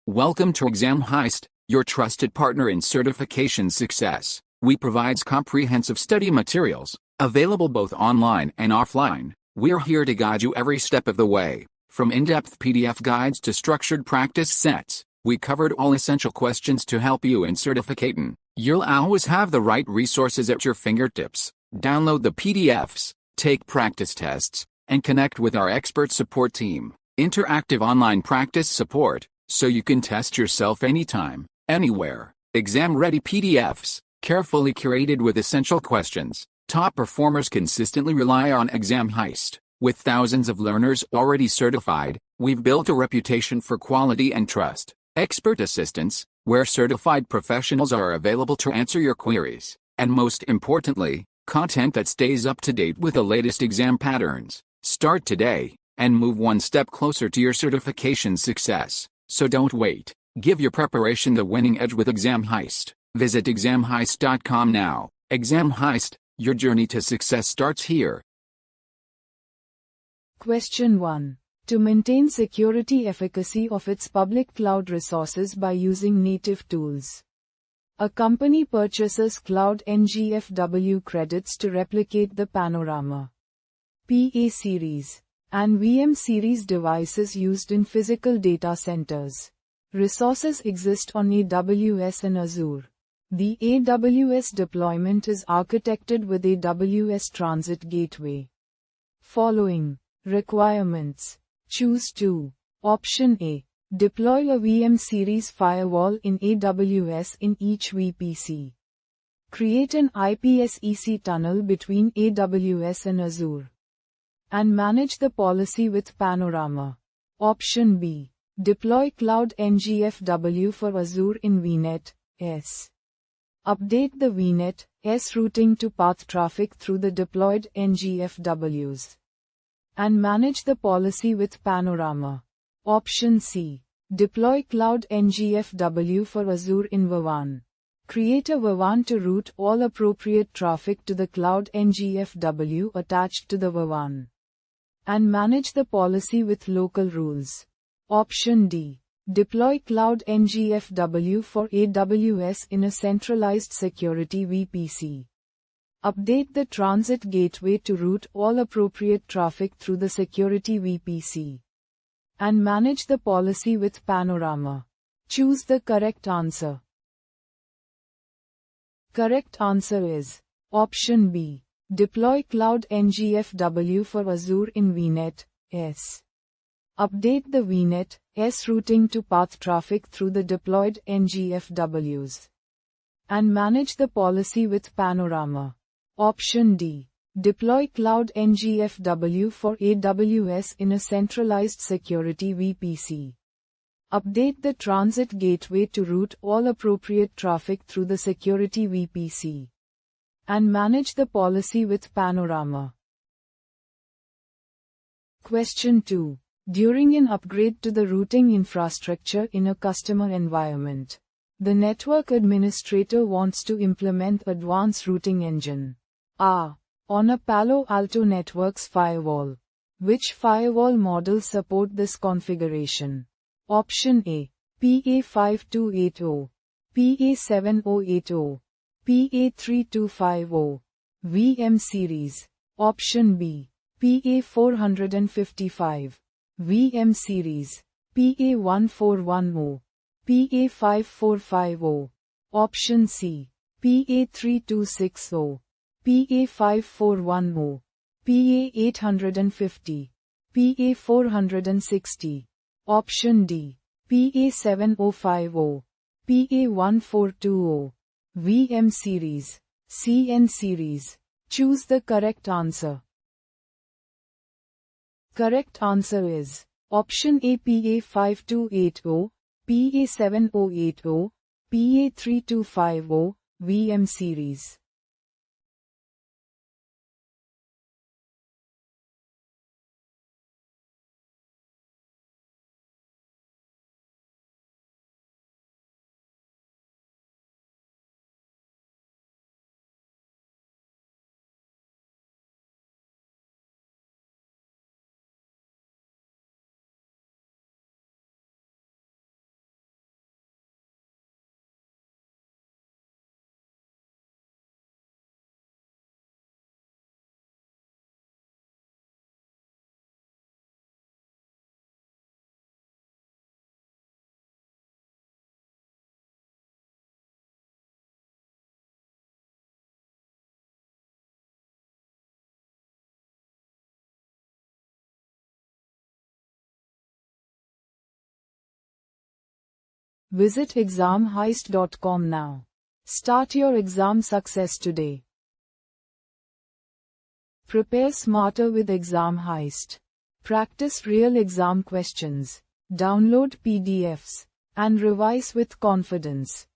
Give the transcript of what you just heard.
Welcome to Exam Heist, your trusted partner in certification success. We provide comprehensive study materials, available both online and offline. We're here to guide you every step of the way. From in-depth PDF guides to structured practice sets, we covered all essential questions to help you in certificating. You'll always have the right resources at your fingertips. Download the PDFs, take practice tests, and connect with our expert support team. Interactive online practice support, so you can test yourself anytime, anywhere. Exam-ready PDFs, carefully curated with essential questions. Top performers consistently rely on Exam Heist. With thousands of learners already certified, we've built a reputation for quality and trust. Expert assistance, where certified professionals are available to answer your queries. And most importantly, content that stays up to date with the latest exam patterns. Start today, and move one step closer to your certification success. So don't wait. Give your preparation the winning edge with Exam Heist. Visit examheist.com now. Exam Heist, your journey to success starts here. Question 1. To maintain security efficacy of its public cloud resources by using native tools. A company purchases cloud NGFW credits to replicate the Panorama PA series and VM series devices used in physical data centers. Resources exist on AWS and Azure. The AWS deployment is architected with AWS Transit Gateway. Following requirements. Choose 2. Option A. Deploy a VM series firewall in AWS in each VPC. Create an IPsec tunnel between AWS and Azure. And manage the policy with Panorama. Option B. Deploy Cloud NGFW for Azure in VNet S. Update the VNet S routing to path traffic through the deployed NGFWs. And manage the policy with Panorama. Option C. Deploy Cloud NGFW for Azure in VAN. Create a VAN to route all appropriate traffic to the Cloud NGFW attached to the VAN. And manage the policy with local rules. Option D. Deploy Cloud NGFW for AWS in a centralized security VPC. Update the transit gateway to route all appropriate traffic through the security VPC. And manage the policy with Panorama. Choose the correct answer. Correct answer is Option B. Deploy Cloud NGFW for Azure in VNet S. Update the VNet S routing to path traffic through the deployed NGFWs. And manage the policy with Panorama. Option D. Deploy Cloud NGFW for AWS in a centralized security VPC. Update the transit gateway to route all appropriate traffic through the security VPC. And manage the policy with Panorama. Question 2. During an upgrade to the routing infrastructure in a customer environment, the network administrator wants to implement advanced routing engine. On a Palo Alto Networks firewall. Which firewall model support this configuration? Option A. PA5280, PA7080, PA3250, VM series. Option B. PA455, VM series, PA1410, PA5450. Option C. PA3260, PA5410, PA850, PA460. Option D. PA7050, PA1420, VM series, CN series. Choose the correct answer. Correct answer is Option A. PA5280, PA7080, PA3250, VM series. Visit examheist.com now. Start your exam success today. Prepare smarter with Exam Heist. Practice real exam questions. Download PDFs and revise with confidence.